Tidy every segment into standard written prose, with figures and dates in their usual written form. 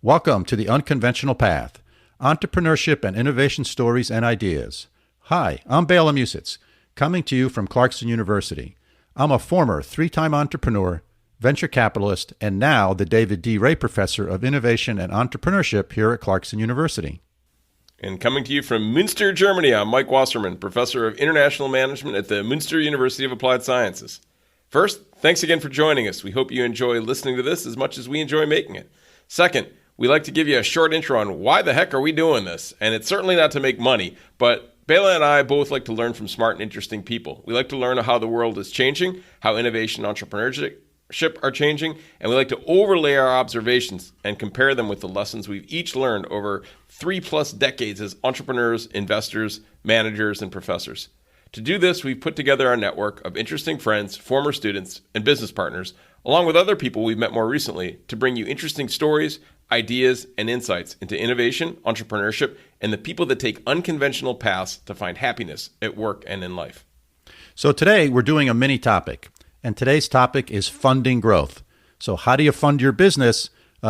Welcome to The Unconventional Path, Entrepreneurship and Innovation Stories and Ideas. Hi, I'm Bela and Mike, coming to you from Clarkson University. I'm a former three-time entrepreneur, venture capitalist, and now the David D. Ray Professor of Innovation and Entrepreneurship here at Clarkson University. And coming to you from Münster, Germany, I'm Mike Wasserman, Professor of International Management at the Münster University of Applied Sciences. First, thanks again for joining us. We hope you enjoy listening to this as much as we enjoy making it. Second, we like to give you a short intro on why the heck are we doing this? And it's certainly not to make money, but Bela and I both like to learn from smart and interesting people. We like to learn how the world is changing, how innovation and entrepreneurship are changing, and we like to overlay our observations and compare them with the lessons we've each learned over 3+ decades as entrepreneurs, investors, managers, and professors. To do this, we've put together our network of interesting friends, former students, and business partners, along with other people we've met more recently, to bring you interesting stories, ideas, and insights into innovation, entrepreneurship, and the people that take unconventional paths to find happiness at work and in life. So today we're doing a mini topic, and today's topic is funding growth. So how do you fund your business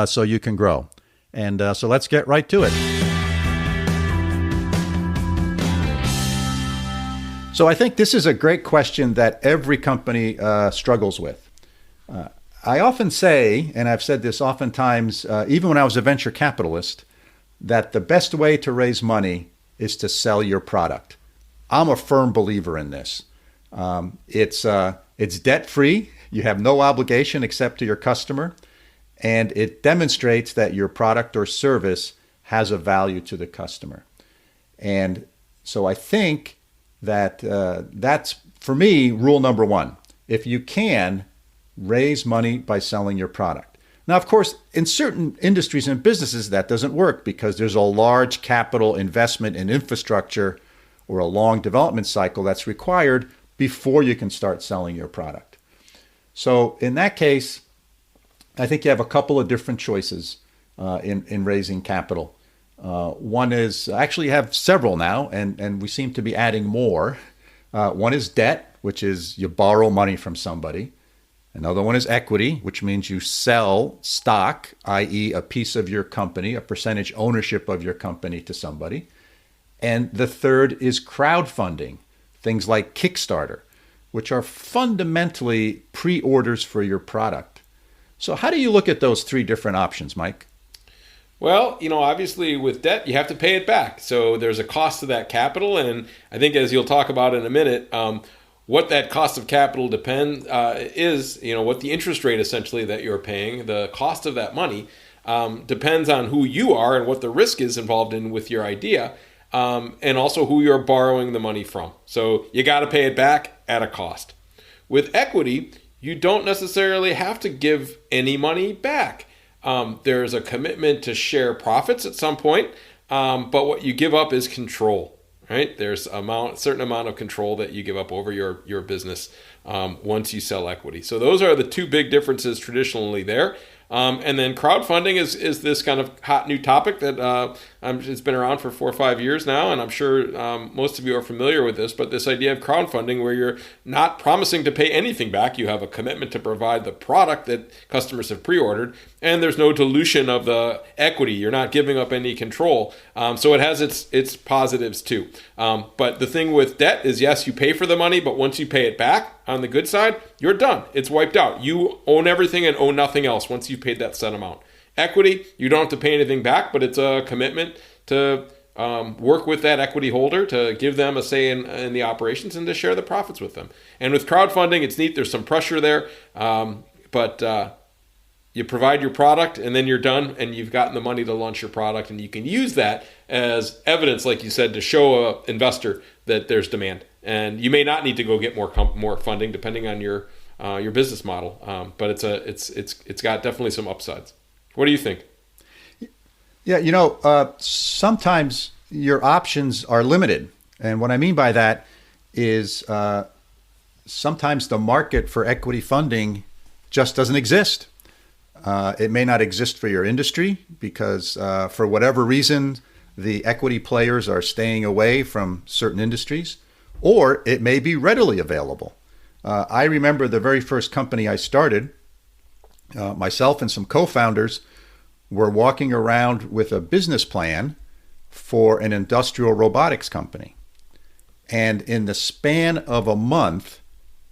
so you can grow? And so let's get right to it. So I think this is a great question that every company struggles with. I often say, and I've said this oftentimes, even when I was a venture capitalist, that the best way to raise money is to sell your product. I'm a firm believer in this. It's debt-free. You have no obligation except to your customer, and it demonstrates that your product or service has a value to the customer. And so I think that that's, for me, rule number one. If you can, raise money by selling your product. Now, of course, in certain industries and businesses, that doesn't work because there's a large capital investment in infrastructure or a long development cycle that's required before you can start selling your product. So in that case, I think you have a couple of different choices in raising capital. One is, actually you have several now, and we seem to be adding more. One is debt, which is you borrow money from somebody. Another one is equity, which means you sell stock, i.e. a piece of your company, a percentage ownership of your company to somebody. And the third is crowdfunding, things like Kickstarter, which are fundamentally pre-orders for your product. So how do you look at those three different options, Mike? Well, obviously with debt, you have to pay it back. So there's a cost to that capital. And I think as you'll talk about in a minute, what that cost of capital is, what the interest rate essentially that you're paying, the cost of that money depends on who you are and what the risk is involved in with your idea, and also who you're borrowing the money from. So you got to pay it back at a cost. With equity, you don't necessarily have to give any money back. There's a commitment to share profits at some point, but what you give up is control. Right? There's a certain amount of control that you give up over your business once you sell equity. So those are the two big differences traditionally there. And then crowdfunding is this kind of hot new topic that it's been around for 4 or 5 years now, and I'm sure most of you are familiar with this, but this idea of crowdfunding where you're not promising to pay anything back, you have a commitment to provide the product that customers have pre-ordered, and there's no dilution of the equity. You're not giving up any control. So it has its positives too. But the thing with debt is, yes, you pay for the money, but once you pay it back, on the good side, you're done. It's wiped out. You own everything and own nothing else once you've paid that set amount. Equity, you don't have to pay anything back, but it's a commitment to work with that equity holder to give them a say in the operations and to share the profits with them. And with crowdfunding, it's neat. There's some pressure there, but you provide your product and then you're done and you've gotten the money to launch your product, and you can use that as evidence, like you said, to show an investor that there's demand. And you may not need to go get more funding depending on your business model, but it's got definitely some upsides. What do you think? Yeah, sometimes your options are limited, and what I mean by that is sometimes the market for equity funding just doesn't exist. It may not exist for your industry because for whatever reason the equity players are staying away from certain industries, or it may be readily available. I remember the very first company I started, myself and some co-founders, were walking around with a business plan for an industrial robotics company. And in the span of a month,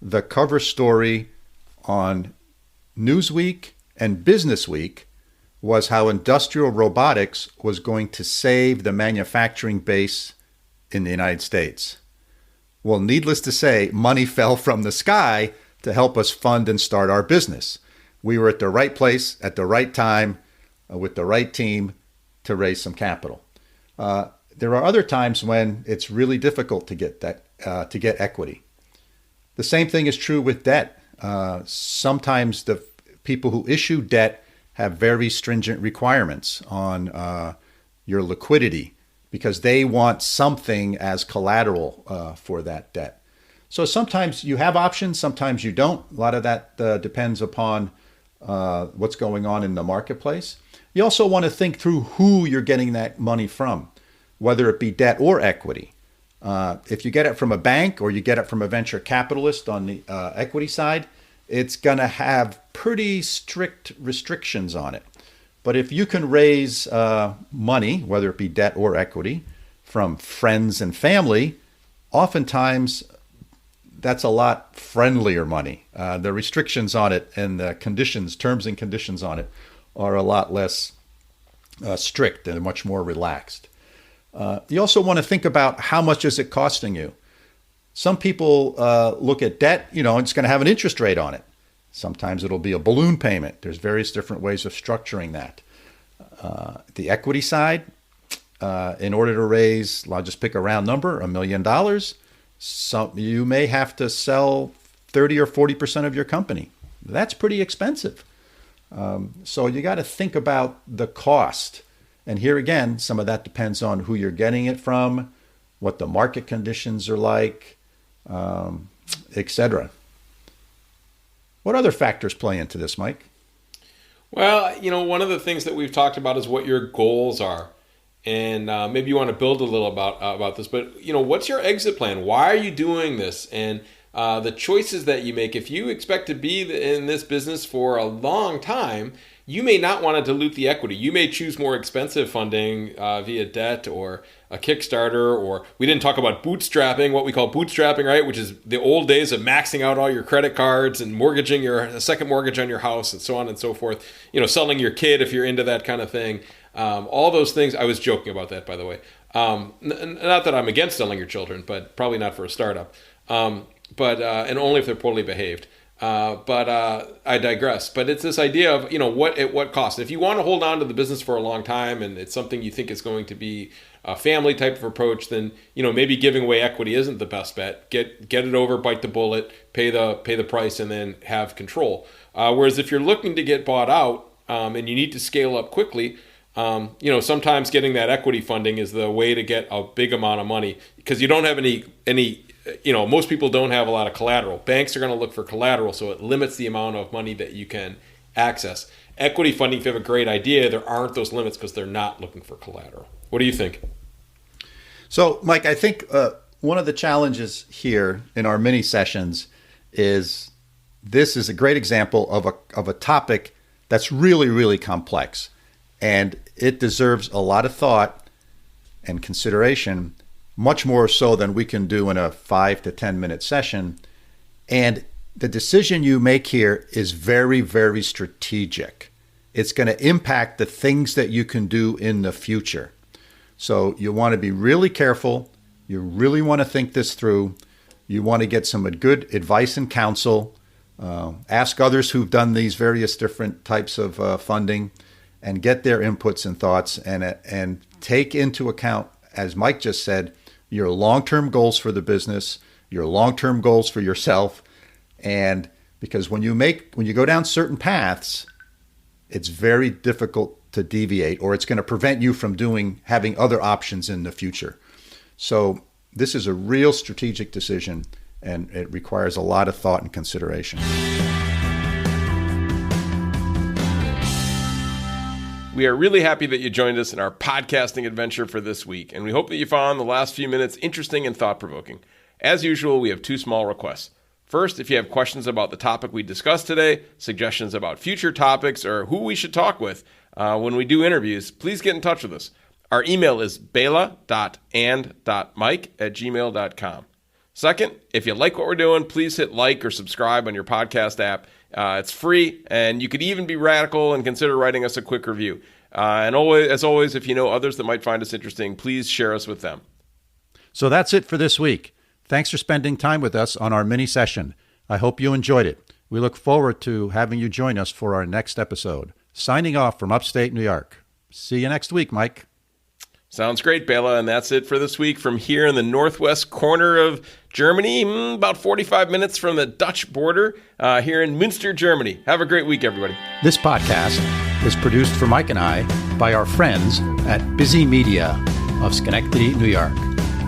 the cover story on Newsweek and Business Week was how industrial robotics was going to save the manufacturing base in the United States. Well, needless to say, money fell from the sky to help us fund and start our business. We were at the right place at the right time with the right team to raise some capital. There are other times when it's really difficult to get equity. The same thing is true with debt. Sometimes the people who issue debt have very stringent requirements on your liquidity because they want something as collateral for that debt. So sometimes you have options, sometimes you don't. A lot of that depends upon what's going on in the marketplace. You also want to think through who you're getting that money from, whether it be debt or equity. If you get it from a bank or you get it from a venture capitalist on the equity side, it's going to have pretty strict restrictions on it. But if you can raise money, whether it be debt or equity, from friends and family, oftentimes that's a lot friendlier money. The restrictions on it and the conditions, terms and conditions on it are a lot less strict and much more relaxed. You also want to think about how much is it costing you. Some people look at debt, it's going to have an interest rate on it. Sometimes it'll be a balloon payment. There's various different ways of structuring that. The equity side, in order to raise, I'll just pick a round number, $1 million, you may have to sell 30 or 40% of your company. That's pretty expensive. So you got to think about the cost. And here again, some of that depends on who you're getting it from, what the market conditions are like, etc. What other factors play into this, Mike? Well, one of the things that we've talked about is what your goals are. And maybe you want to build a little about this, but what's your exit plan? Why are you doing this? And the choices that you make, if you expect to be in this business for a long time, you may not want to dilute the equity. You may choose more expensive funding via debt or a Kickstarter, or we didn't talk about bootstrapping, what we call bootstrapping, right? Which is the old days of maxing out all your credit cards and mortgaging a second mortgage on your house and so on and so forth. Selling your kid if you're into that kind of thing. All those things. I was joking about that, by the way. Not that I'm against selling your children, but probably not for a startup. But and only if they're poorly behaved. But I digress. But it's this idea of, what at what cost. If you want to hold on to the business for a long time and it's something you think is going to be a family type of approach, then, maybe giving away equity isn't the best bet. Get it over, bite the bullet, pay the price, and then have control. Whereas if you're looking to get bought out and you need to scale up quickly, sometimes getting that equity funding is the way to get a big amount of money because you don't have any most people don't have a lot of collateral. Banks are going to look for collateral, so it limits the amount of money that you can access. Equity funding, if you have a great idea, there aren't those limits because they're not looking for collateral. What do you think? So, Mike, I think one of the challenges here in our mini sessions is this is a great example of a topic that's really, really complex. And it deserves a lot of thought and consideration, much more so than we can do in a 5 to 10 minute session. And the decision you make here is very, very strategic. It's going to impact the things that you can do in the future. So you want to be really careful. You really want to think this through. You want to get some good advice and counsel. Ask others who've done these various different types of funding and get their inputs and thoughts and take into account, as Mike just said, your long-term goals for the business, your long-term goals for yourself. And because when you go down certain paths, it's very difficult to deviate, or it's going to prevent you from having other options in the future. So this is a real strategic decision, and it requires a lot of thought and consideration. We are really happy that you joined us in our podcasting adventure for this week, and we hope that you found the last few minutes interesting and thought-provoking. As usual, we have 2 small requests. First, if you have questions about the topic we discussed today, suggestions about future topics, or who we should talk with, when we do interviews, please get in touch with us. Our email is bela.and.mike@gmail.com. Second, if you like what we're doing, please hit like or subscribe on your podcast app. It's free, and you could even be radical and consider writing us a quick review. And always, as always, if you know others that might find us interesting, please share us with them. So that's it for this week. Thanks for spending time with us on our mini session. I hope you enjoyed it. We look forward to having you join us for our next episode. Signing off from upstate New York. See you next week, Mike. Sounds great, Bela, and that's it for this week from here in the northwest corner of Germany, about 45 minutes from the Dutch border here in Münster, Germany. Have a great week, everybody. This podcast is produced for Mike and I by our friends at Busy Media of Schenectady, New York.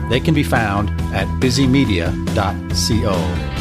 They can be found at busymedia.co.